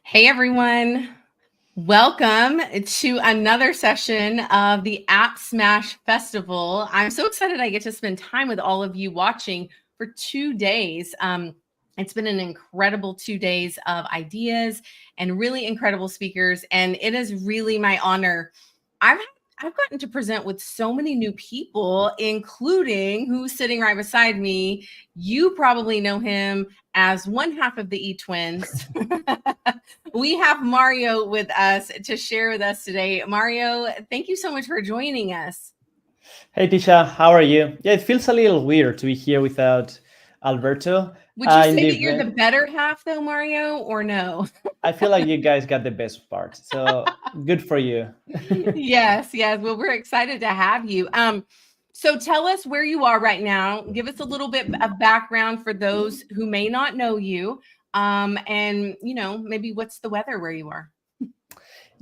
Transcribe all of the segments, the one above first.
Hey everyone, welcome to another session of the AppSmash Festival. I'm so excited I get to spend time with all of you watching for 2 days. It's been an incredible 2 days of ideas and really incredible speakers, and it is really my honor. I've I've gotten to present with so many new people, including who's sitting right beside me. You probably know him as one half of the E-Twins. We have Mario with us to share with us today. Mario, thank you so much for joining us. Hey Tisha, how are you? Yeah, it feels a little weird to be here without Alberto Would you in say the that you're the event. better half though, Mario, or no? I feel like you guys got the best part, so good for you. Yes. Well, we're excited to have you. So tell us where you are right now. Give us a little bit of background for those who may not know you. And maybe what's the weather where you are?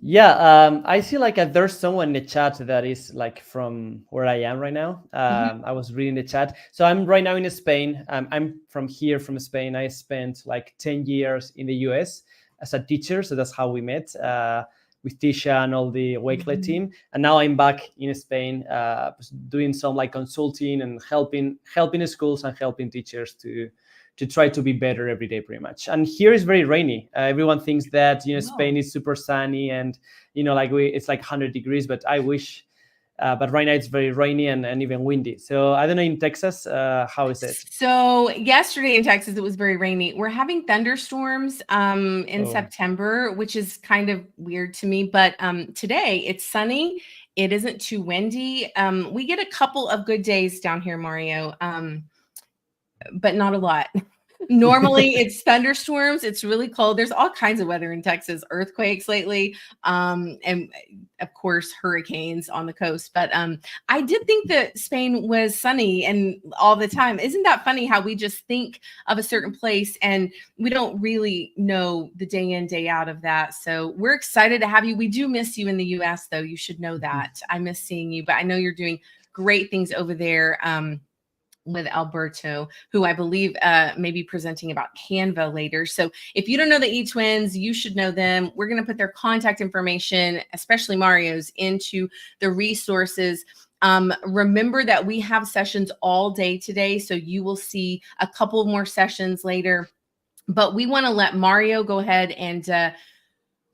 Yeah, I see like there's someone in the chat that is like from where I am right now. Mhm. I was reading the chat. So I'm right now in Spain. I'm from here, from Spain. I spent like 10 years in the US as a teacher. So that's how we met with Tisha and all the Wakelet Mhm. team. And now I'm back in Spain doing some like consulting and helping schools and helping teachers to try to be better every day pretty much. And here is very rainy. Everyone thinks that Spain Oh. is super sunny and like it's like 100 degrees, but I wish but right now it's very rainy and even windy. So I don't know, in Texas, how is it? So yesterday in Texas, it was very rainy. We're having thunderstorms in Oh, September, which is kind of weird to me. But today it's sunny. It isn't too windy. We get a couple of good days down here, Mario, but not a lot. Normally it's thunderstorms. It's really cold. There's all kinds of weather in Texas, earthquakes lately, and of course hurricanes on the coast. But I did think that Spain was sunny and all the time. Isn't that funny how we just think of a certain place and we don't really know the day in, day out of that? So we're excited to have you. We do miss you in the US though. You should know that. I miss seeing you, but I know you're doing great things over there. With Alberto, who I believe may be presenting about Canva later. So if you don't know the E-Twins, you should know them. We're going to put their contact information, especially Mario's, into the resources. Remember that we have sessions all day today, so you will see a couple more sessions later. But we want to let Mario go ahead and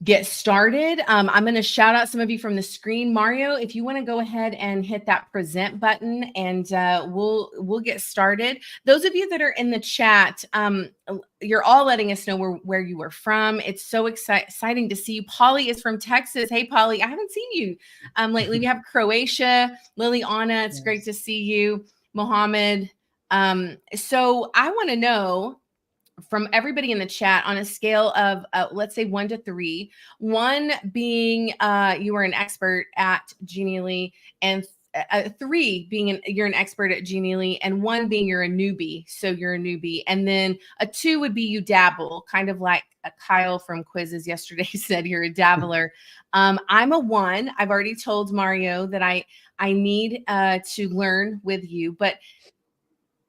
get started. I'm going to shout out some of you from the screen. Mario, if you want to go ahead and hit that present button, and we'll get started. Those of you that are in the chat, you're all letting us know where you are from. It's so exciting to see you. Polly is from Texas. Hey, Polly, I haven't seen you lately. We have Croatia, Liliana. It's great to see you. Mohammed. So I want to know from everybody in the chat on a scale of let's say 1 to 3, 1 being you are an expert at Genially, and 3 being you're an expert at Genially, and 1 being you're a newbie, so you're a newbie, and then a 2 would be you dabble, kind of like Kyle from quizzes yesterday said you're a dabbler. I'm a 1. I've already told Mario that I need to learn with you, but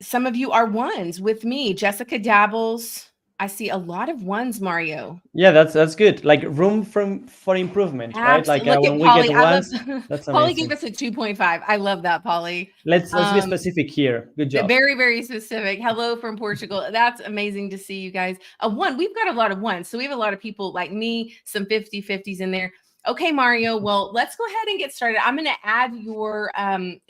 some of you are 1s with me. Jessica dabbles. I see a lot of 1s, Mario. yeah, that's good. Like room for improvement, right? Like Look when at we get Polly. I love once, that's Polly gave amazing. us a 2.5. I love that, Polly. Let's be Um, specific here. Good job. very, very specific. Hello from Portugal. That's amazing to see you guys. A 1. We've got a lot of 1s. So we have a lot of people like me, some 50-50s in there. Okay, Mario. Well, let's go ahead and get started. I'm going to add your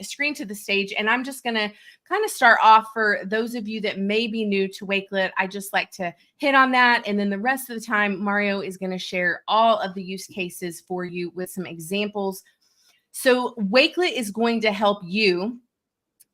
screen to the stage, and I'm just going to kind of start off for those of you that may be new to Wakelet. I just like to hit on that. And then the rest of the time, Mario is going to share all of the use cases for you with some examples. So Wakelet is going to help you,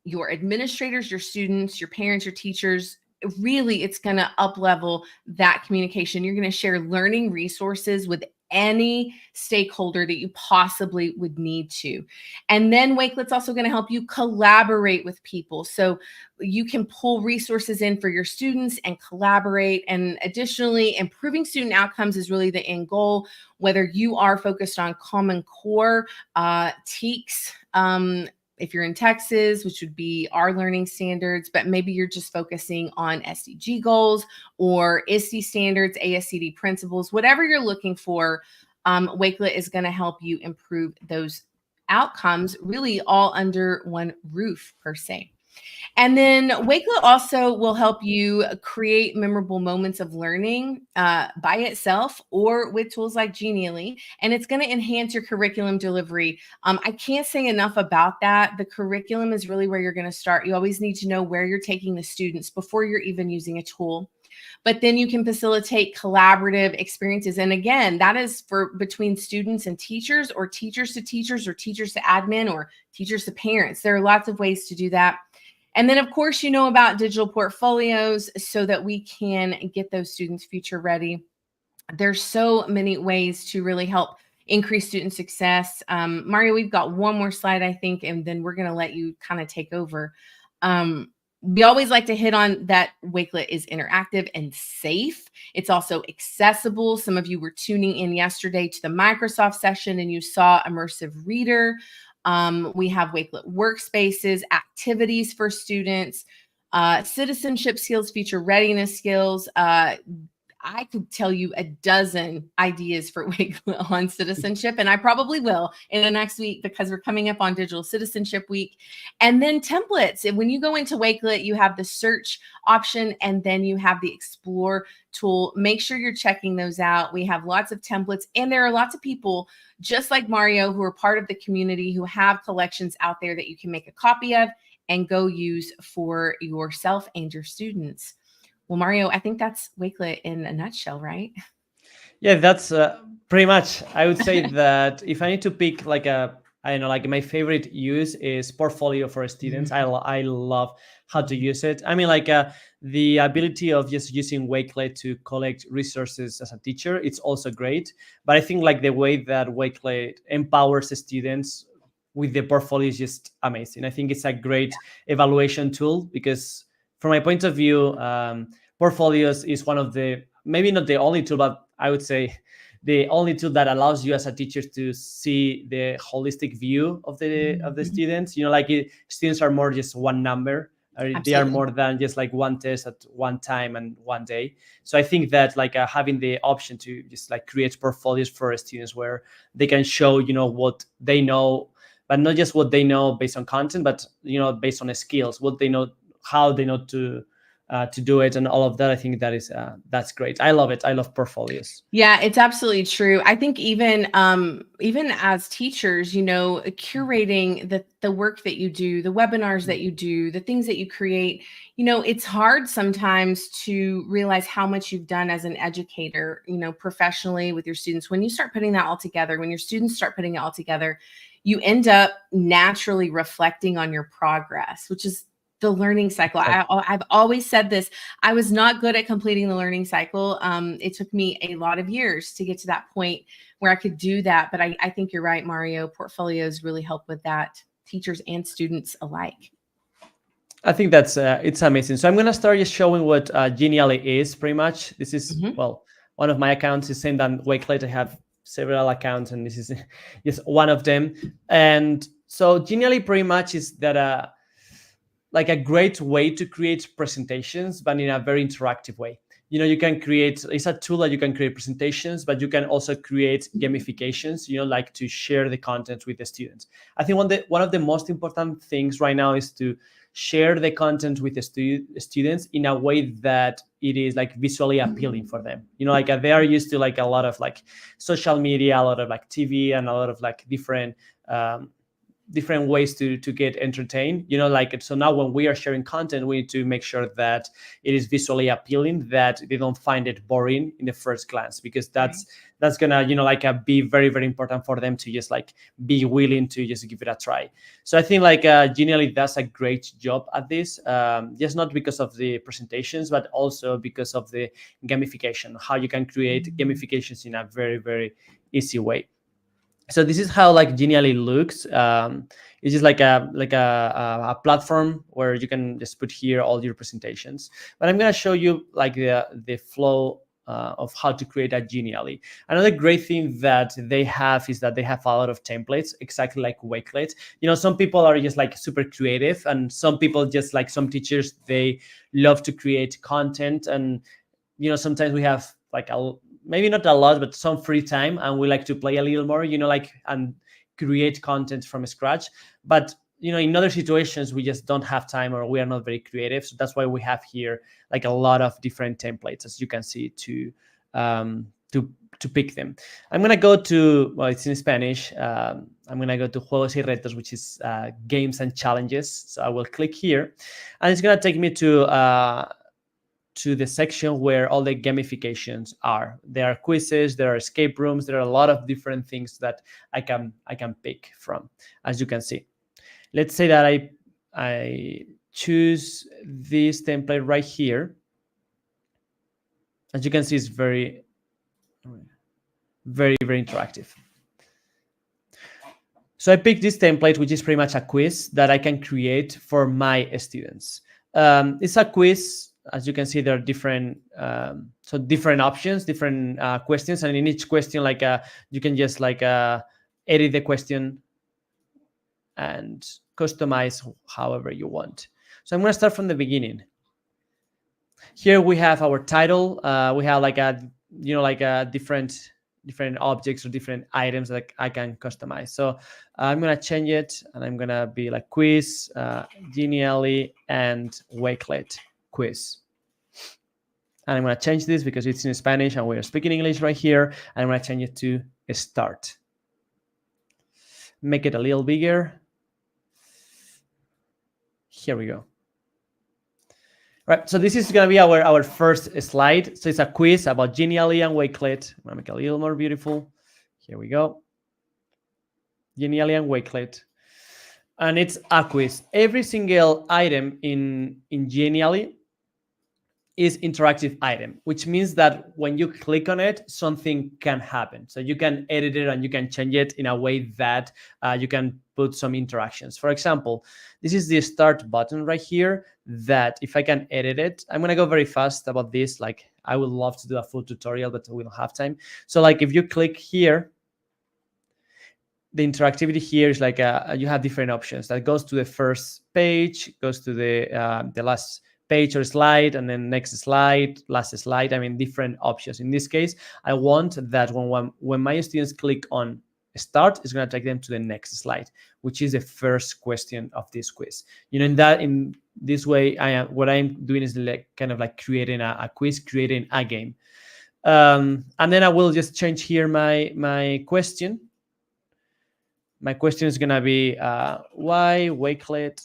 your administrators, your students, your parents, your teachers. Really, it's going to up level that communication. You're going to share learning resources with any stakeholder that you possibly would need to. And then Wakelet's also going to help you collaborate with people. So you can pull resources in for your students and collaborate. And additionally, improving student outcomes is really the end goal, whether you are focused on Common Core, TEKS, if you're in Texas, which would be our learning standards, but maybe you're just focusing on SDG goals or ISTE standards, ASCD principles, whatever you're looking for, Wakelet is going to help you improve those outcomes, really all under one roof per se. And then Wakelet also will help you create memorable moments of learning by itself or with tools like Genially. And it's going to enhance your curriculum delivery. I can't say enough about that. The curriculum is really where you're going to start. You always need to know where you're taking the students before you're even using a tool. But then you can facilitate collaborative experiences. And again, that is for between students and teachers, or teachers to teachers, or teachers to admin, or teachers to parents. There are lots of ways to do that. And then, of course, you know about digital portfolios so that we can get those students future ready. There's so many ways to really help increase student success. Mario, we've got one more slide, I think, and then we're going to let you kind of take over. We always like to hit on that Wakelet is interactive and safe. It's also accessible. Some of you were tuning in yesterday to the Microsoft session and you saw immersive reader. We have Wakelet workspaces, activities for students, citizenship skills, future readiness skills. I could tell you a dozen ideas for Wakelet on citizenship, and I probably will in the next week because we're coming up on Digital Citizenship Week. And then templates. And when you go into Wakelet, you have the search option and then you have the explore tool. Make sure you're checking those out. We have lots of templates, and there are lots of people just like Mario who are part of the community who have collections out there that you can make a copy of and go use for yourself and your students. Well, Mario, I think that's Wakelet in a nutshell, right? Yeah, that's pretty much. I would say that if I need to pick like I don't know, like my favorite use is portfolio for students. I love how to use it. I mean, like the ability of just using Wakelet to collect resources as a teacher, it's also great. But I think like the way that Wakelet empowers the students with the portfolio is just amazing. I think it's a great evaluation tool because from my point of view, portfolios is one of the, maybe not the only tool, but I would say the only tool that allows you as a teacher to see the holistic view of the students. You know, like students are more just one number. They are more than just like one test at one time and one day. So I think that like having the option to just like create portfolios for students where they can show, you know, what they know, but not just what they know based on content, but, you know, based on the skills, what they know, how they know to do it, and all of that. I think that is that's great. I love it. I love portfolios. Yeah, it's absolutely true. I think even as teachers, you know, curating the work that you do, the webinars that you do, the things that you create, you know, it's hard sometimes to realize how much you've done as an educator, you know, professionally with your students. When you start putting that all together, when your students start putting it all together, you end up naturally reflecting on your progress, which is the learning cycle. I've always said this. I was not good at completing the learning cycle. It took me a lot of years to get to that point where I could do that. But I think you're right, Mario. Portfolios really help with that, teachers and students alike. I think that's it's amazing. So I'm going to start just showing what Genially is pretty much. This is, well, one of my accounts is saying that Wakelet. I have several accounts and this is just one of them. And so Genially pretty much is that like a great way to create presentations, but in a very interactive way. You know, you can create, it's a tool that you can create presentations, but you can also create gamifications, you know, like to share the content with the students. I think one of the most important things right now is to share the content with the students in a way that it is like visually appealing for them. You know, like they are used to like a lot of like social media, a lot of like TV, and a lot of like different ways to get entertained, you know, like, so now when we are sharing content, we need to make sure that it is visually appealing, that they don't find it boring in the first glance, because that's gonna, you know, like be very, very important for them to just like be willing to just give it a try. So I think like Genially does a great job at this, just not because of the presentations, but also because of the gamification, how you can create gamifications in a very, very easy way. So this is how like Genially looks. It's just like a platform where you can just put here all your presentations. But I'm gonna show you like the flow of how to create a Genially. Another great thing that they have is that they have a lot of templates, exactly like Wakelet. Some people are just like super creative, and some people, just like some teachers, they love to create content. And sometimes we have like maybe not a lot, but some free time, and we like to play a little more, and create content from scratch. But in other situations, we just don't have time, or we are not very creative. So that's why we have here like a lot of different templates, as you can see, to pick them. I'm gonna go to, well, it's in Spanish. I'm gonna go to Juegos y Retos, which is games and challenges. So I will click here, and it's gonna take me to the section where all the gamifications are. There are quizzes, there are escape rooms, there are a lot of different things that I can pick from, as you can see. Let's say that I choose this template right here. As you can see, it's very, very, very interactive. So I picked this template, which is pretty much a quiz that I can create for my students. It's a quiz. As you can see, there are different different options, different questions, and in each question, you can just edit the question and customize however you want. So I'm going to start from the beginning. Here we have our title. We have different objects or different items that I can customize. So I'm going to change it, and I'm going to be like quiz, Genially and Wakelet quiz. And I'm going to change this because it's in Spanish and we're speaking English right here. And I'm going to change it to start. Make it a little bigger. Here we go. Right, so this is going to be our first slide. So it's a quiz about Genially and Wakelet. I'm going to make it a little more beautiful. Here we go. Genially and Wakelet. And it's a quiz. Every single item in Genially is interactive item, which means that when you click on it, something can happen. So you can edit it and you can change it in a way that you can put some interactions. For example, this is the start button right here that if I can edit it, I'm going to go very fast about this. Like I would love to do a full tutorial, but we don't have time. So like if you click here, the interactivity here is like you have different options that goes to the first page, goes to the last page or slide, and then next slide, last slide. I mean, different options. In this case, I want that when my students click on start, it's going to take them to the next slide, which is the first question of this quiz. In this way, what I'm doing is kind of like creating a quiz, creating a game. And then I will just change here my question. My question is going to be why Wakelet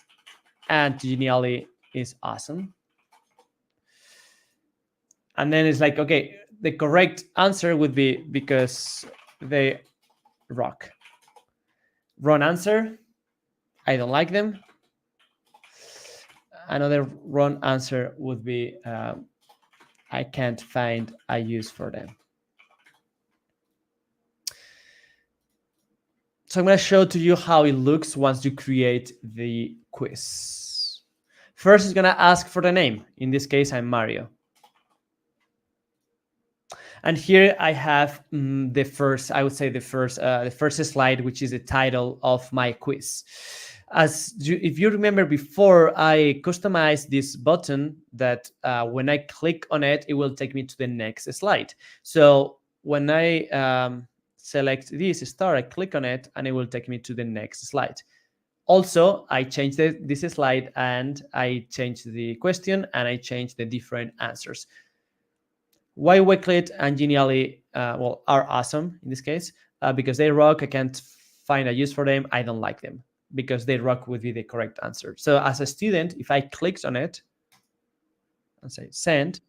and Genially is awesome. And then it's like, okay, the correct answer would be because they rock. Wrong answer, I don't like them. Another wrong answer would be I can't find a use for them. So I'm going to show to you how it looks once you create the quiz. First, it's going to ask for the name. In this case, I'm Mario. And here I have the first slide, which is the title of my quiz. If you remember before, I customized this button that when I click on it, it will take me to the next slide. So when I select this star, I click on it, and it will take me to the next slide. Also, I changed this slide, and I changed the question, and I changed the different answers. Why Wakelet and Genially are awesome in this case because they rock. I can't find a use for them. I don't like them because they rock would be the correct answer. So as a student, if I clicked on it and say send,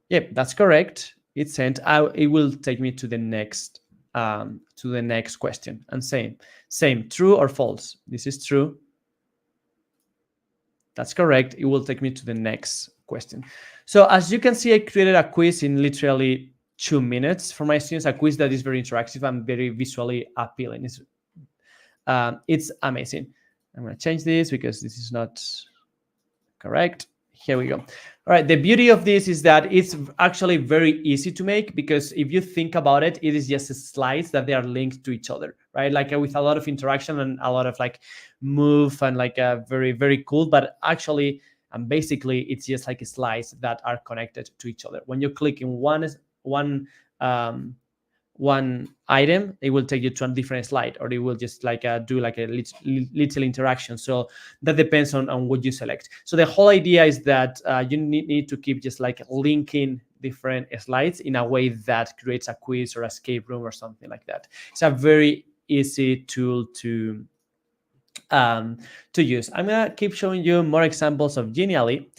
yep, that's correct. It's sent. It will take me to the next question and same true or false. This is true. That's correct. It will take me to the next question. So as you can see, I created a quiz in literally 2 minutes for my students, a quiz that is very interactive and very visually appealing. It's amazing. I'm going to change this because this is not correct. Here we go. All right. The beauty of this is that it's actually very easy to make, because if you think about it, it is just slides that they are linked to each other, right? Like with a lot of interaction and a lot of like move and like a very, very cool. But actually, and basically, it's just like slides that are connected to each other. When you click in one um, one item, it will take you to a different slide, or it will just like do like a little interaction. So that depends on what you select. So the whole idea is that you need to keep just like linking different slides in a way that creates a quiz or escape room or something like that. It's a very easy tool to use. I'm gonna keep showing you more examples of Genially,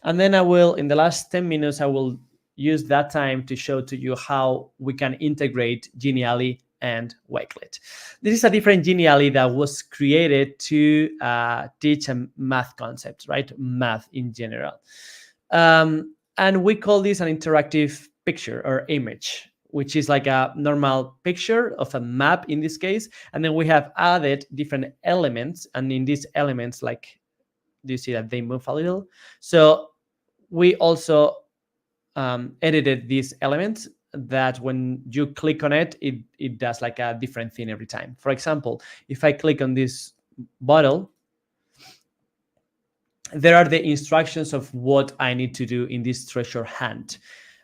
and then I will, in the last 10 minutes, I will use that time to show to you how we can integrate Genially and Wakelet. This is a different Genially that was created to teach a math concepts, right? Math in general. And we call this an interactive picture or image, which is like a normal picture of a map in this case. And then we have added different elements. And in these elements, like, do you see that they move a little? So we also edited these elements that when you click on it, it does like a different thing every time. For example, if I click on this bottle, there are the instructions of what I need to do in this treasure hunt.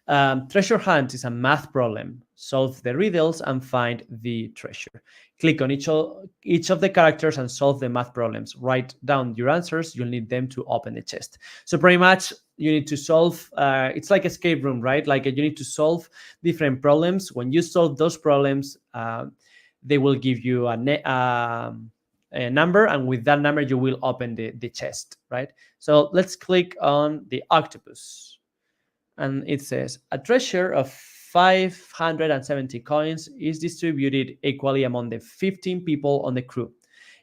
Treasure hunt is a math problem. Solve the riddles and find the treasure. Click on each of the characters and solve the math problems. Write down your answers. You'll need them to open the chest. So pretty much you need to solve, it's like escape room, right? Like you need to solve different problems. When you solve those problems, they will give you a number, and with that number you will open the chest, right? So let's click on the octopus, and it says a treasure of 570 coins is distributed equally among the 15 people on the crew.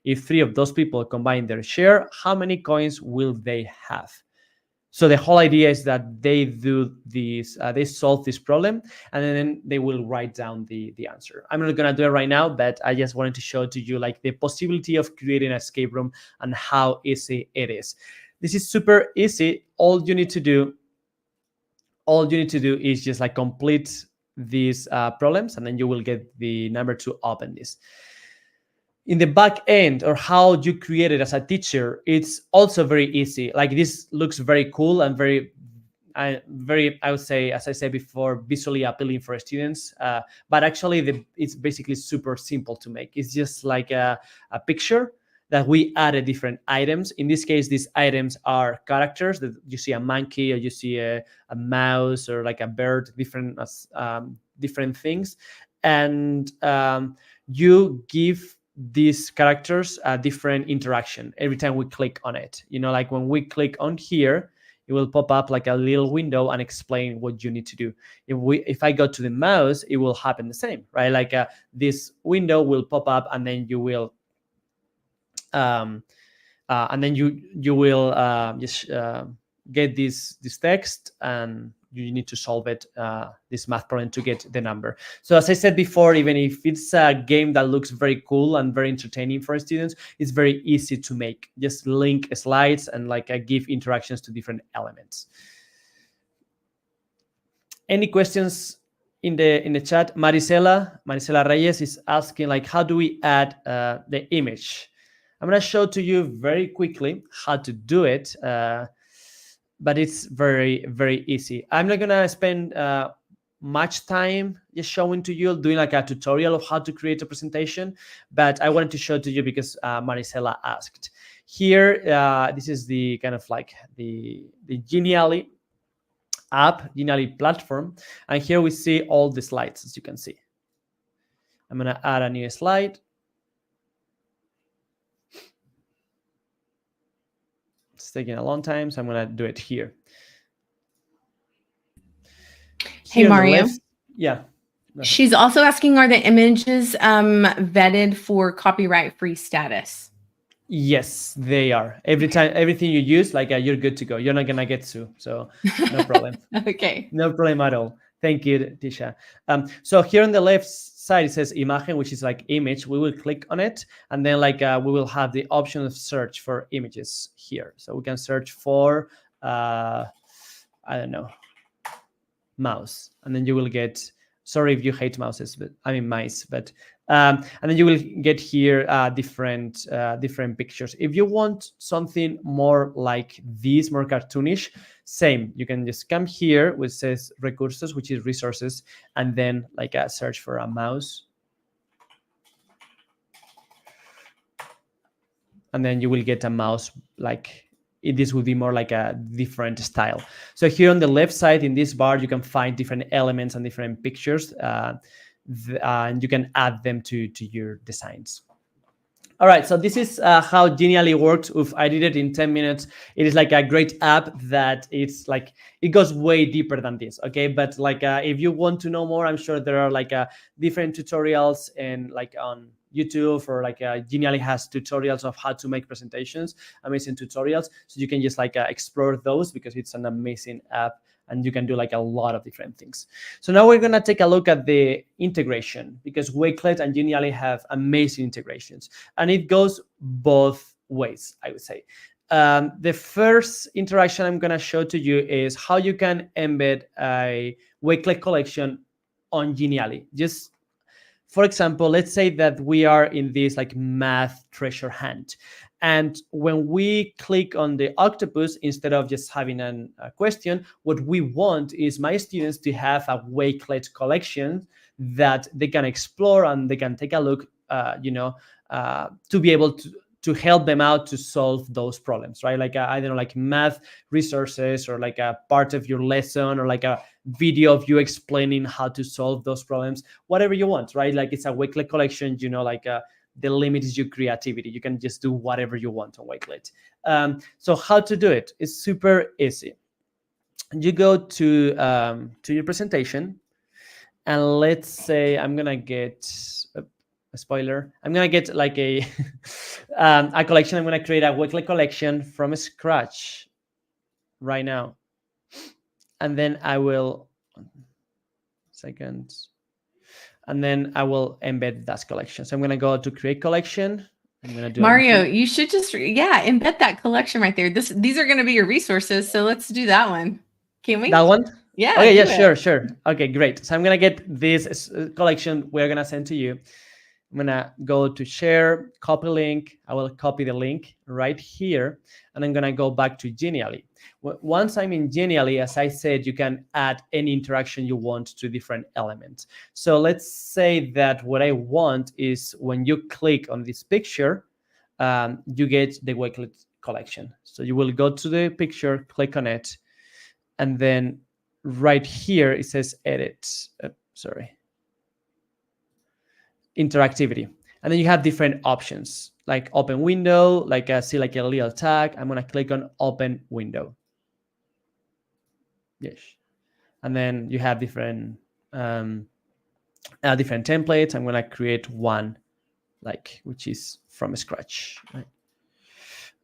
If 3 of those people combine their share, how many coins will they have? So the whole idea is that they do this, they solve this problem, and then they will write down the answer. I'm not gonna do it right now, but I just wanted to show to you like the possibility of creating an escape room and how easy it is. This is super easy. All you need to do is just like complete these problems, and then you will get the number to open this. In the back end, or how you create it as a teacher, it's also very easy. Like this looks very cool and very, I would say, as I said before, visually appealing for students. But actually, it's basically super simple to make. It's just like a picture that we added different items. In this case, these items are characters that you see a monkey, or you see a mouse, or like a bird, different things. And you give these characters a different interaction every time we click on it. You know, like when we click on here, it will pop up like a little window and explain what you need to do. If I go to the mouse, it will happen the same, right? Like this window will pop up, and then you will you will just get this text, and you need to solve it, this math problem, to get the number. So as I said before, even if it's a game that looks very cool and very entertaining for students, it's very easy to make. Just link slides and like give interactions to different elements. Any questions in the chat? Marisela Reyes is asking, like, how do we add the image? I'm going to show to you very quickly how to do it, but it's very, very easy. I'm not going to spend much time just showing to you, doing like a tutorial of how to create a presentation, but I wanted to show to you because Marisela asked. Here, this is the kind of like the Genially app, Genially platform, and here we see all the slides, as you can see. I'm going to add a new slide. It's taking a long time, so I'm going to do it here. Hey, Mario. Yeah. She's also asking, are the images vetted for copyright-free status? Yes, they are. Everything you use, like you're good to go. You're not going to get sued, so no problem. Okay. No problem at all. Thank you, Tisha. So here on the left side, it says imagen, which is like image. We will click on it, and then like we will have the option of search for images here. So we can search for I don't know, mouse, and then you will get, sorry if you hate mouses, but I mean mice, but and then you will get here different pictures. If you want something more like this, more cartoonish, same, you can just come here which says recursos, which is resources, and then like a search for a mouse, and then you will get a mouse. Like this would be more like a different style. So here on the left side in this bar, you can find different elements and different pictures, and you can add them to your designs. All right, so this is how Genially works. Oof, I did it in 10 minutes. It is like a great app that it's like, it goes way deeper than this, okay? But like, if you want to know more, I'm sure there are like different tutorials and like on YouTube, or like Genially has tutorials of how to make presentations, amazing tutorials. So you can just like explore those, because it's an amazing app and you can do like a lot of different things. So now we're gonna take a look at the integration, because Wakelet and Genially have amazing integrations, and it goes both ways, I would say. The first interaction I'm gonna show to you is how you can embed a Wakelet collection on Genially. Just for example, let's say that we are in this like math treasure hunt. And when we click on the octopus, instead of just having a question, what we want is my students to have a Wakelet collection that they can explore and they can take a look, to be able to help them out to solve those problems, right? Like, I don't know, like math resources, or like a part of your lesson, or like a video of you explaining how to solve those problems, whatever you want, right? Like it's a Wakelet collection, like the limit is your creativity. You can just do whatever you want on Wakelet. So how to do it? It's super easy. You go to your presentation, and let's say I'm gonna get a spoiler. I'm gonna get like a collection. I'm gonna create a Wakelet collection from scratch right now, and then I will and then I will embed that collection. So I'm going to go to create collection. I'm going to do Mario, you should just, embed that collection right there. These are going to be your resources. So let's do that one. Can we? That one? Yeah. Okay, yeah, sure. Okay, great. So I'm going to get this collection we're going to send to you. I'm going to go to share, copy link. I will copy the link right here, and I'm going to go back to Genially. Once I'm in Genially, as I said, you can add any interaction you want to different elements. So let's say that what I want is when you click on this picture, you get the Wakelet collection. So you will go to the picture, click on it, and then right here it says edit. Interactivity. And then you have different options, like open window, like see like a little tag. I'm going to click on open window. Yes. And then you have different templates. I'm going to create one, like, which is from scratch, right?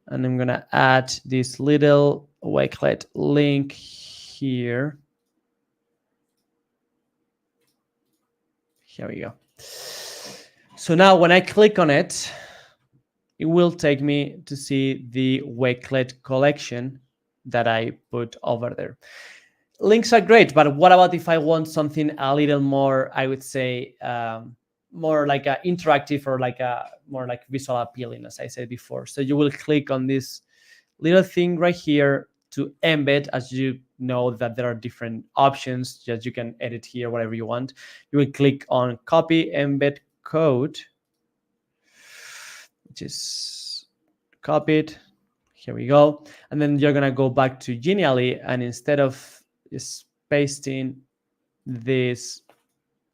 And I'm going to add this little Wakelet link here. Here we go. So now when I click on it, it will take me to see the Wakelet collection that I put over there. Links are great, but what about if I want something a little more, I would say, more like a interactive, or like a more like visual appealing, as I said before. So you will click on this little thing right here to embed. As you know that there are different options that you can edit here, whatever you want. You will click on copy embed code, which is copied. Here we go. And then you're going to go back to Genially, and instead of just pasting this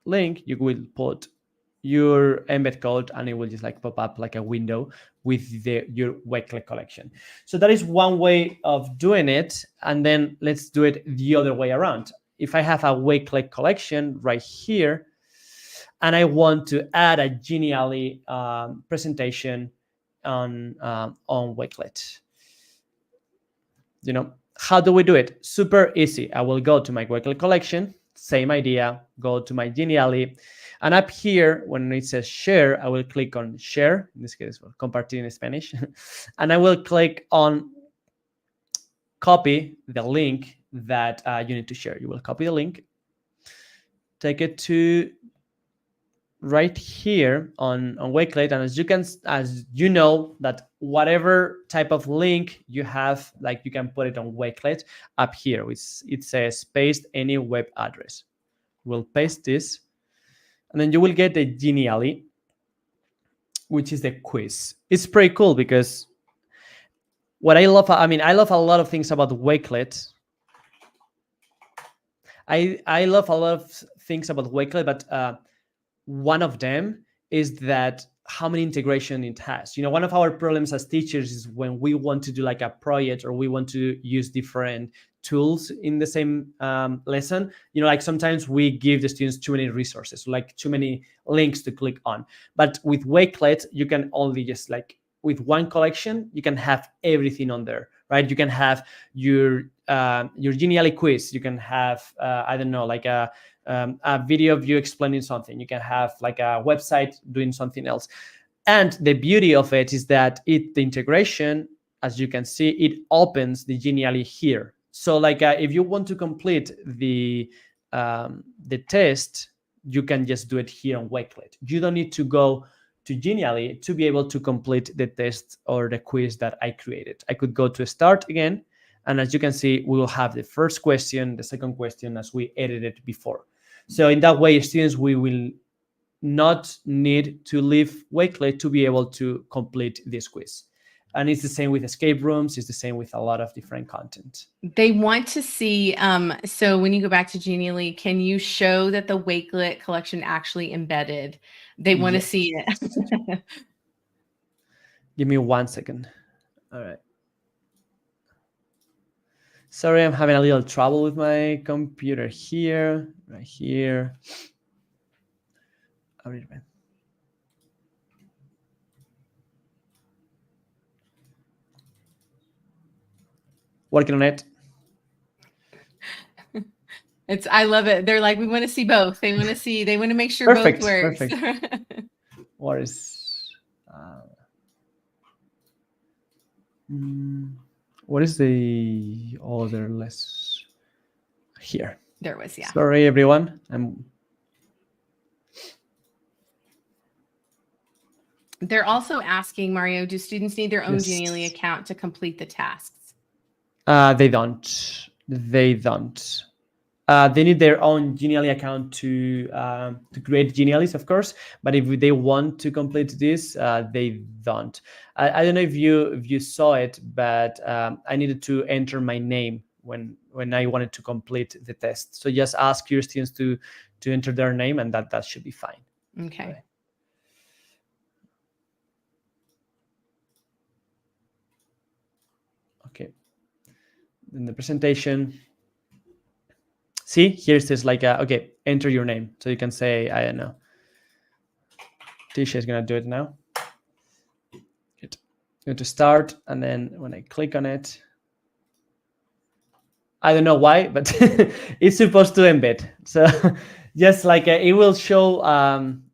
link, you will put your embed code, and it will just like pop up like a window with your Wakelet collection. So that is one way of doing it. And then let's do it the other way around. If I have a Wakelet collection right here, and I want to add a Genially presentation on Wakelet, how do we do it? Super easy. I will go to my Wakelet collection, same idea, go to my Genially, and up here, when it says share, I will click on share. In this case, we'll compartir in Spanish. And I will click on copy the link that you need to share. You will copy the link, take it to right here on Wakelet, and as you know that whatever type of link you have, like you can put it on Wakelet up here, which it says paste any web address. We'll paste this, and then you will get the Genially, which is the quiz. It's pretty cool because what I love, I love a lot of things about Wakelet. I love a lot of things about Wakelet, but one of them is that how many integration it has. One of our problems as teachers is when we want to do like a project or we want to use different tools in the same lesson, like sometimes we give the students too many resources, like too many links to click on. But with Wakelet, you can only just like with one collection, you can have everything on there, right? You can have your Genially quiz. You can have I don't know, like a video of you explaining something. You can have like a website doing something else. And the beauty of it is that the integration, as you can see, it opens the Genially here. So like if you want to complete the test, you can just do it here on Wakelet. You don't need to go to Genially to be able to complete the test or the quiz that I created. I could go to start again. And as you can see, we will have the first question, the second question as we edited before. So in that way, students, we will not need to leave Wakelet to be able to complete this quiz. And it's the same with escape rooms. It's the same with a lot of different content. They want to see, so when you go back to Genially, can you show that the Wakelet collection actually embedded? They want to see it. Give me 1 second. All right. Sorry, I'm having a little trouble with my computer here, right here. Working on it. I love it. They're like, we want to see both. They want to make sure Perfect, both works. Perfect. What is the other less here? There was, yeah. Sorry, everyone. They're also asking, Mario, do students need their own Genially account to complete the tasks? They don't. They don't. They need their own Genially account to create Geniallys, of course. But if they want to complete this, they don't. I don't know if you saw it, but I needed to enter my name when I wanted to complete the test. So just ask your students to enter their name, and that should be fine. Okay. Right. Okay. In the presentation. See, here it says like, okay, enter your name. So you can say, I don't know. Tisha is going to do it now. Good. Going to start. And then when I click on it, I don't know why, but it's supposed to embed. So just like it will show,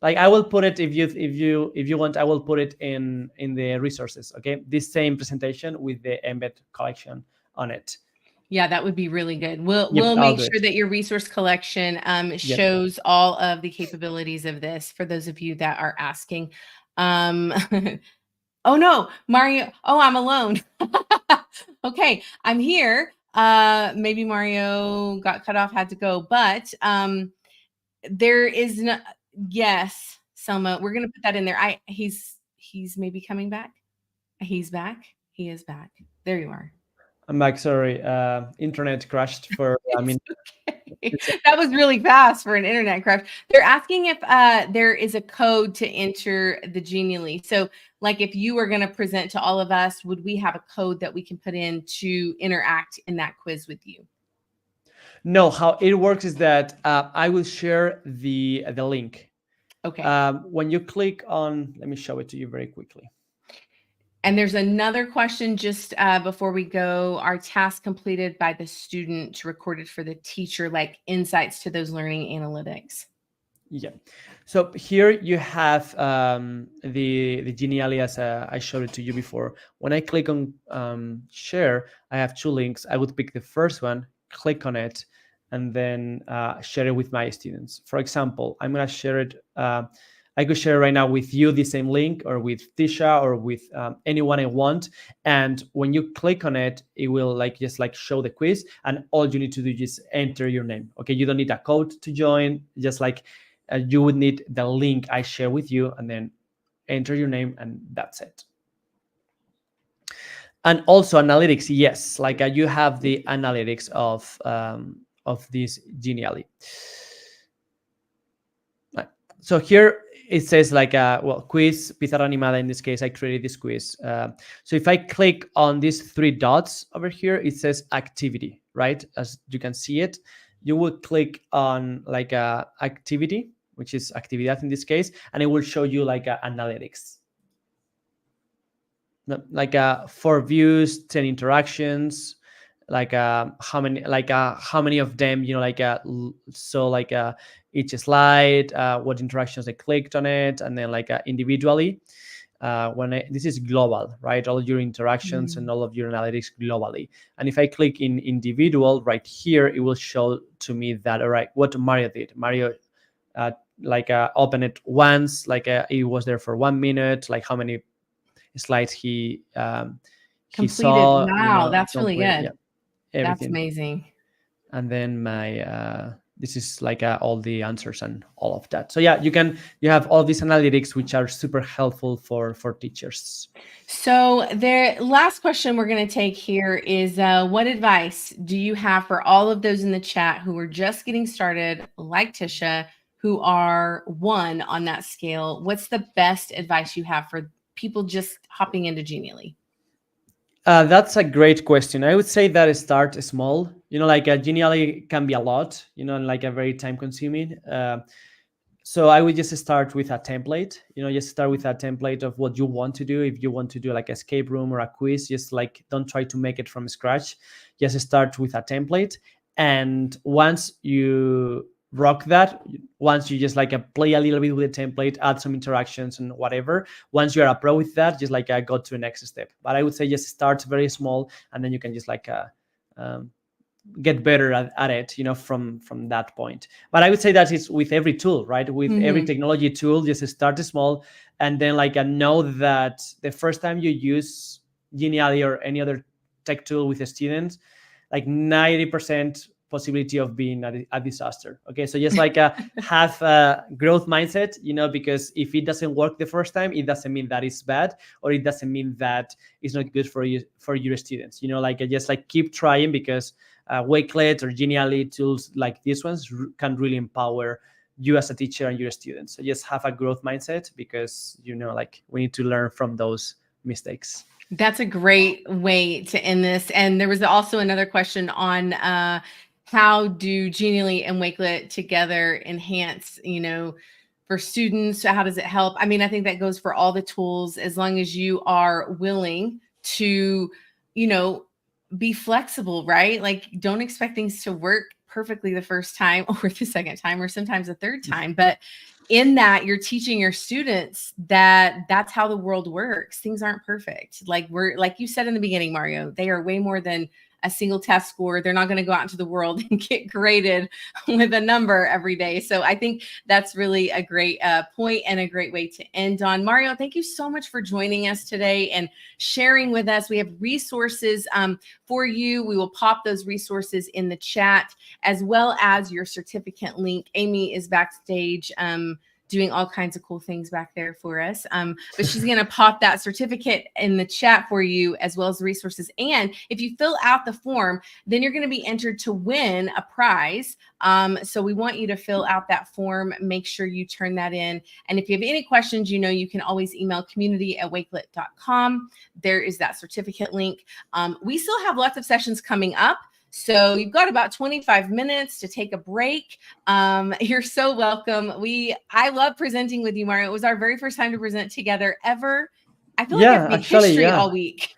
like I will put it, if you want, I will put it in the resources. Okay. This same presentation with the embed collection on it. Yeah, that would be really good. We'll make sure that your resource collection shows all of the capabilities of this for those of you that are asking. Oh no, Mario. Oh, I'm alone. Okay, I'm here. Maybe Mario got cut off, had to go, but there is no. Yes, Selma, we're gonna put that in there. He's maybe coming back. He's back. He is back. There you are. I'm back. Sorry, internet crashed for. Okay. That was really fast for an internet crash. They're asking if there is a code to enter the Genially. So, like, if you were going to present to all of us, would we have a code that we can put in to interact in that quiz with you? No, how it works is that I will share the link. Okay. When you click on, let me show it to you very quickly. And there's another question just before we go. Are tasks completed by the student recorded for the teacher, like insights to those learning analytics? Yeah. So here you have the Genially as I showed it to you before. When I click on share, I have two links. I would pick the first one, click on it and then share it with my students. For example, I'm going to share it. I could share right now with you the same link, or with Tisha, or with anyone I want. And when you click on it, it will just show the quiz, and all you need to do is enter your name. Okay, you don't need a code to join. Just you would need the link I share with you, and then enter your name, and that's it. And also analytics, yes, you have the analytics of this Genially. So here it says quiz, pizarra animada. In this case, I created this quiz. So if I click on these 3 dots over here, it says activity, right? As you can see it, you will click on activity, which is actividad in this case, and it will show you analytics. 4 views, 10 interactions, how many of them, each slide, what interactions they clicked on it, and then individually. This is global, right? All your interactions and all of your analytics globally. And if I click in individual right here, it will show to me that, all right, what Mario did. Mario opened it once, it was there for 1 minute, how many slides he completed. Saw. Wow, that's really good. Yeah, everything. That's amazing. And then my this is all the answers and all of that. So yeah, you have all these analytics, which are super helpful for teachers. So the last question we're going to take here is, what advice do you have for all of those in the chat who are just getting started, like Tisha, who are 1 on that scale? What's the best advice you have for people just hopping into Genially? That's a great question. I would say that start small. Genially can be a lot, and a very time consuming. So I would just start with a template. Just start with a template of what you want to do. If you want to do escape room or a quiz, just don't try to make it from scratch. Just start with a template, and once you rock that, once you just play a little bit with the template, add some interactions and whatever, once you're a pro with that, just go to the next step. But I would say just start very small, and then you can just get better at it, from that point. But I would say that it's with every tool, right? With every technology tool, just start small, and then know that the first time you use Genially or any other tech tool with a student, 90% possibility of being a disaster. Okay, so just have a growth mindset, because if it doesn't work the first time, it doesn't mean that it's bad, or it doesn't mean that it's not good for you, for your students. Just keep trying, because Wakelet or Genially tools like these ones can really empower you as a teacher and your students. So just have a growth mindset, because we need to learn from those mistakes. That's a great way to end this. And there was also another question on how do Genially and Wakelet together enhance, for students? How does it help? I mean, I think that goes for all the tools, as long as you are willing to, be flexible, right? Don't expect things to work perfectly the first time or the second time or sometimes the third time. But in that, you're teaching your students that that's how the world works. Things aren't perfect. Like you said in the beginning, Mario, they are way more than a single test score. They're not going to go out into the world and get graded with a number every day. So I think that's really a great point and a great way to end on. Mario, thank you so much for joining us today and sharing with us. We have resources for you. We will pop those resources in the chat, as well as your certificate link. Amy is backstage doing all kinds of cool things back there for us. But she's going to pop that certificate in the chat for you, as well as the resources. And if you fill out the form, then you're going to be entered to win a prize. So we want you to fill out that form. Make sure you turn that in. And if you have any questions, you can always email community@wakelet.com. There is that certificate link. We still have lots of sessions coming up. So you've got about 25 minutes to take a break. You're so welcome. I love presenting with you, Mario. It was our very first time to present together ever. I feel like Yeah, I've made actually, history yeah. all week.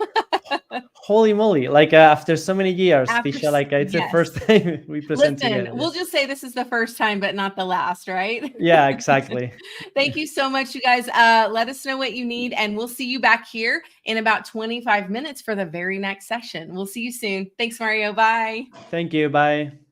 Holy moly! Like after so many years, After, Tisha, like it's the yes. first time we present Listen, together. Yeah. we'll just say this is the first time, but not the last, right? Yeah, exactly. Thank you so much, you guys. Let us know what you need, and we'll see you back here in about 25 minutes for the very next session. We'll see you soon. Thanks, Mario. Bye. Thank you. Bye.